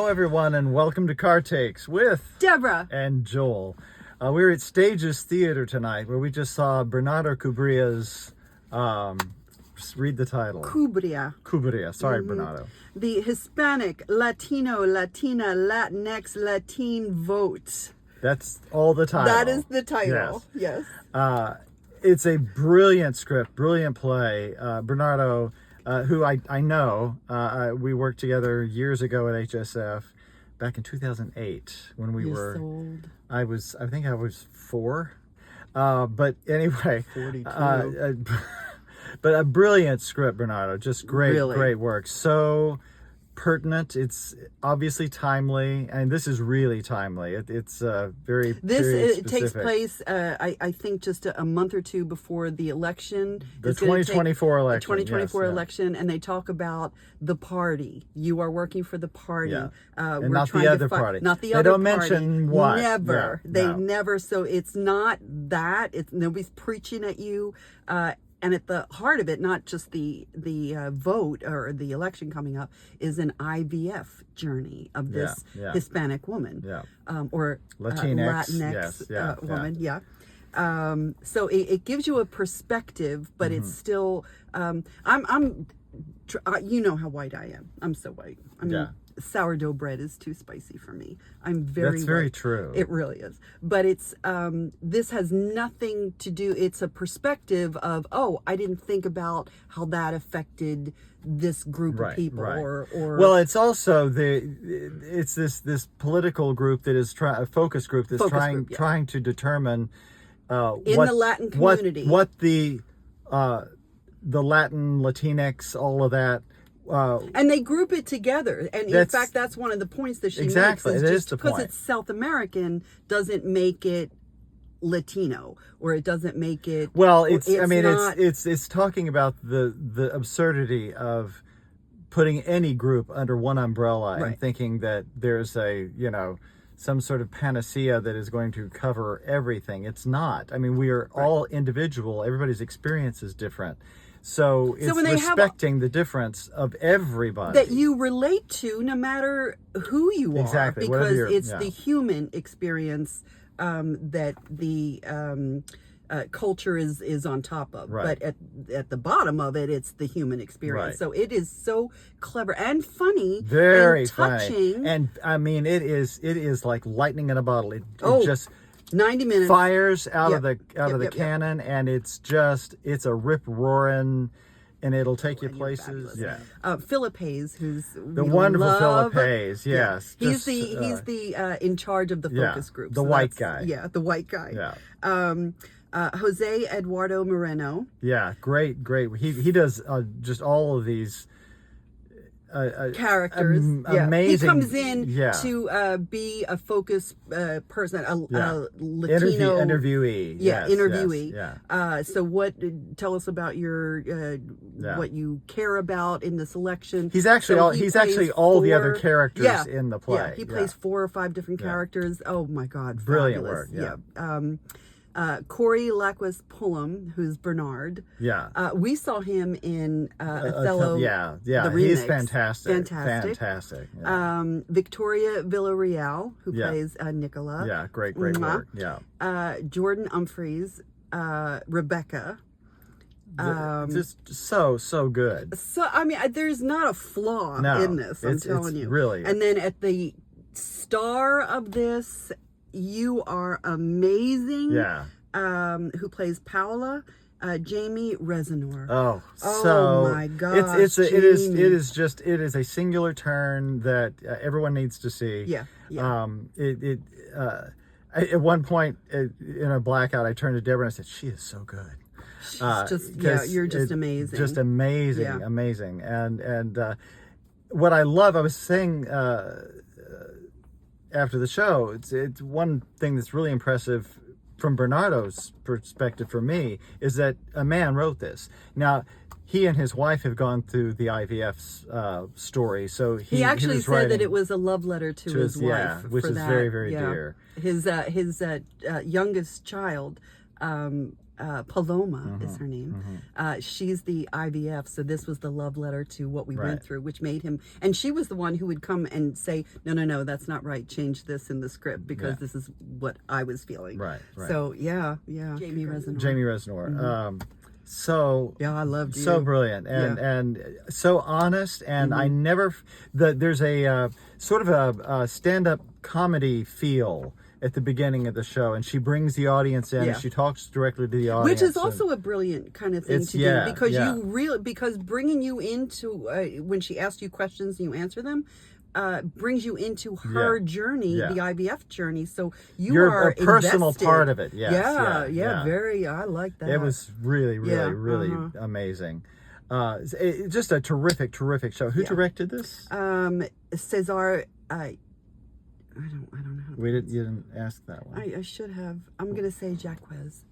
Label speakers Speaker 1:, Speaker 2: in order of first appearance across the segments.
Speaker 1: Hello, everyone, and welcome to Car Takes with
Speaker 2: Deborah
Speaker 1: and Joel. We're at Stages Theater tonight, where we just saw Bernardo Cubria's. Read the title.
Speaker 2: Cubria.
Speaker 1: Sorry, Bernardo.
Speaker 2: The Hispanic, Latino, Latina, Latinx, Latine Vote.
Speaker 1: That's all the title.
Speaker 2: That is the title. Yes.
Speaker 1: It's a brilliant script, brilliant play. Bernardo, who I know, we worked together years ago at HSF, back in 2008 when we were.
Speaker 2: So old.
Speaker 1: I think I was 4, but anyway.
Speaker 2: 42.
Speaker 1: But a brilliant script, Bernardo. Just great,
Speaker 2: Really?
Speaker 1: Great work. So pertinent. It's obviously timely, and this is really timely. It's very
Speaker 2: It takes
Speaker 1: specific.
Speaker 2: place, I think, just a month or two before the election.
Speaker 1: The 2024 election.
Speaker 2: The 2024
Speaker 1: yes,
Speaker 2: election, and they talk about the party. You are working for the party.
Speaker 1: Yeah.
Speaker 2: We're
Speaker 1: And not
Speaker 2: trying
Speaker 1: the
Speaker 2: to
Speaker 1: other
Speaker 2: fight.
Speaker 1: party.
Speaker 2: Not the
Speaker 1: They
Speaker 2: other
Speaker 1: don't
Speaker 2: party.
Speaker 1: mention what.
Speaker 2: Never.
Speaker 1: Yeah,
Speaker 2: They
Speaker 1: no.
Speaker 2: never. So it's not that. It's nobody's preaching at you. And at the heart of it, not just the vote or the election coming up, is an IVF journey of this Hispanic woman, or Latinx woman. Yeah. So it gives you a perspective, but it's still. You know how white I am. I'm so white. I mean, sourdough bread is too spicy for me. I'm very.
Speaker 1: That's very
Speaker 2: white.
Speaker 1: true.
Speaker 2: It really is. But it's this has nothing to do. It's a perspective of, oh, I didn't think about how that affected this group of people, or
Speaker 1: well, it's also it's this political group that is a focus group that's trying to determine
Speaker 2: in the Latin community
Speaker 1: what the Latin, Latinx, all of that.
Speaker 2: And they group it together, and in fact, that's one of the points that she makes.
Speaker 1: It is the
Speaker 2: because
Speaker 1: point.
Speaker 2: it's South American doesn't make it Latino, or it doesn't make it.
Speaker 1: Well, it's talking about the absurdity of putting any group under one umbrella and thinking that there's some sort of panacea that is going to cover everything. It's not. I mean, we are all individual. Everybody's experience is different. So it's respecting the difference of everybody.
Speaker 2: That you relate to, no matter who you are.
Speaker 1: Exactly.
Speaker 2: Because it's the human experience that the culture is on top of.
Speaker 1: Right.
Speaker 2: But at the bottom of it, it's the human experience.
Speaker 1: Right.
Speaker 2: So it is so clever and funny.
Speaker 1: Very
Speaker 2: and touching.
Speaker 1: Funny. And I mean, it is like lightning in a bottle. It just
Speaker 2: 90 minutes
Speaker 1: fires out of the cannon, and it's a rip roaring, and it'll take you places.
Speaker 2: Philip Hayes, who's
Speaker 1: the wonderful Philip Hayes. Yes,
Speaker 2: he's the in charge of the focus group.
Speaker 1: The white guy.
Speaker 2: Yeah, the white guy.
Speaker 1: Yeah.
Speaker 2: Jose Eduardo Moreno.
Speaker 1: Yeah, great. He does just all of these.
Speaker 2: Characters.
Speaker 1: Amazing.
Speaker 2: He comes in to be a focus person, a Latino
Speaker 1: interviewee.
Speaker 2: Interviewee.
Speaker 1: Yes.
Speaker 2: So tell us about your what you care about in this election.
Speaker 1: He's actually all the other characters in the play.
Speaker 2: Yeah, he plays 4 or 5 different characters. Oh my God,
Speaker 1: brilliant
Speaker 2: fabulous.
Speaker 1: work.
Speaker 2: Yeah. Corey Lacquez Pullum, who's Bernard.
Speaker 1: Yeah.
Speaker 2: We saw him in Othello.
Speaker 1: The remix. He's fantastic. Yeah.
Speaker 2: Victoria Villarreal, who plays Nicola.
Speaker 1: Yeah, great work. Yeah.
Speaker 2: Jordan Humphreys, Rebecca.
Speaker 1: Just so good.
Speaker 2: So I mean, there's not a flaw in this. I'm telling you,
Speaker 1: really.
Speaker 2: And then at the star of this, you are amazing.
Speaker 1: Yeah.
Speaker 2: Who plays Paula? Jamie Reznor.
Speaker 1: Oh
Speaker 2: my God!
Speaker 1: It is a singular turn that everyone needs to see.
Speaker 2: Yeah.
Speaker 1: At one point in a blackout, I turned to Deborah and I said, "She is so good."
Speaker 2: You're just amazing.
Speaker 1: Just amazing, amazing. And what I love, I was saying after the show, it's one thing that's really impressive from Bernardo's perspective for me is that a man wrote this. Now, he and his wife have gone through the IVF story, so he
Speaker 2: actually said that it was a love letter to his wife,
Speaker 1: which is very, very dear.
Speaker 2: His youngest child Paloma is her name. She's the IVF, so this was the love letter to what we went through, which made him. And she was the one who would come and say, "No, that's not right. Change this in the script because this is what I was feeling."
Speaker 1: Right.
Speaker 2: So yeah. Jamie Reznor.
Speaker 1: So
Speaker 2: I loved you.
Speaker 1: So brilliant and so honest, and I never there's a sort of a stand-up comedy feel at the beginning of the show, and she brings the audience in and she talks directly to the audience,
Speaker 2: which is also a brilliant kind of thing to do, because you really, because bringing you into when she asks you questions and you answer them brings you into her journey, the IVF journey, so you're
Speaker 1: a personal
Speaker 2: invested.
Speaker 1: Part of it.
Speaker 2: Very, I like that.
Speaker 1: It was really amazing. Just a terrific show. Who directed this?
Speaker 2: Cesar. I don't know.
Speaker 1: You didn't ask that one.
Speaker 2: I should have. I'm gonna say Jaquez.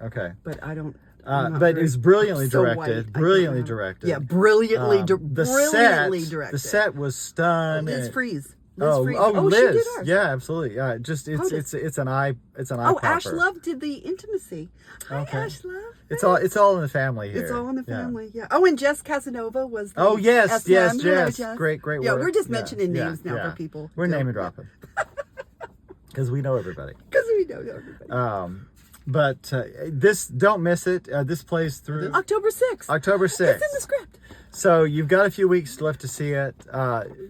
Speaker 1: Okay.
Speaker 2: But I don't.
Speaker 1: But it's brilliantly directed. Brilliantly directed.
Speaker 2: Yeah, brilliantly directed.
Speaker 1: The set was stunned.
Speaker 2: Liz Freeze.
Speaker 1: Liz.
Speaker 2: She did ours.
Speaker 1: Yeah, absolutely. Yeah, just it's an eye popper.
Speaker 2: Ash Love did the intimacy. Hi, Ash Love.
Speaker 1: It's all in the family here.
Speaker 2: It's all in the family. Yeah. Oh, and Jess Casanova was.
Speaker 1: Yes.
Speaker 2: Hello, Jess.
Speaker 1: Great work.
Speaker 2: Yeah, we're just mentioning names now for people.
Speaker 1: We're name and dropping because we know everybody. But this, don't miss it. This plays through
Speaker 2: October 6th.
Speaker 1: It's
Speaker 2: in the script.
Speaker 1: So you've got a few weeks left to see it.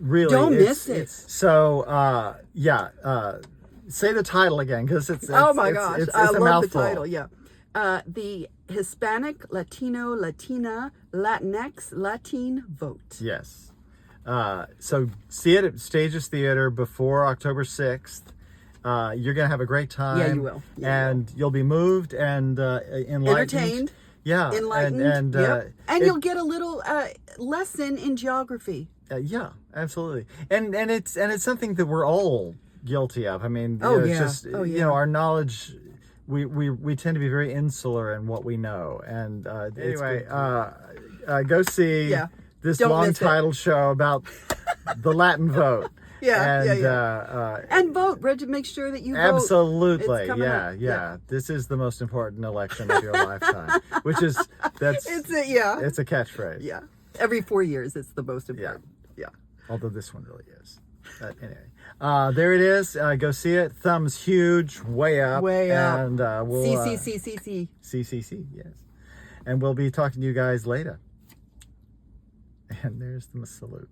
Speaker 1: Really,
Speaker 2: don't miss it.
Speaker 1: So say the title again, because it's
Speaker 2: oh my gosh,
Speaker 1: it's
Speaker 2: I
Speaker 1: a
Speaker 2: love
Speaker 1: mouthful.
Speaker 2: the title. Yeah, the Hispanic, Latino, Latina, Latinx, Latine Vote.
Speaker 1: Yes. So see it at Stages Theater before October 6th. You're going to have a great time.
Speaker 2: Yeah, you will.
Speaker 1: And you'll be moved and enlightened.
Speaker 2: Entertained.
Speaker 1: Yeah.
Speaker 2: Enlightened. And you'll get a little lesson in geography.
Speaker 1: Yeah, absolutely. And it's something that we're all guilty of. I mean, you know, our knowledge, we tend to be very insular in what we know. And anyway, go see this long-titled show about the Latin vote.
Speaker 2: And vote. Make sure that you vote.
Speaker 1: Absolutely. Yeah. This is the most important election of your lifetime. Which is it's a catchphrase.
Speaker 2: Yeah. Every 4 years, it's the most important. Yeah.
Speaker 1: Although this one really is. But anyway, there it is. Go see it. Thumbs huge, way up. And we'll CCC. Yes. And we'll be talking to you guys later. And there's the salute.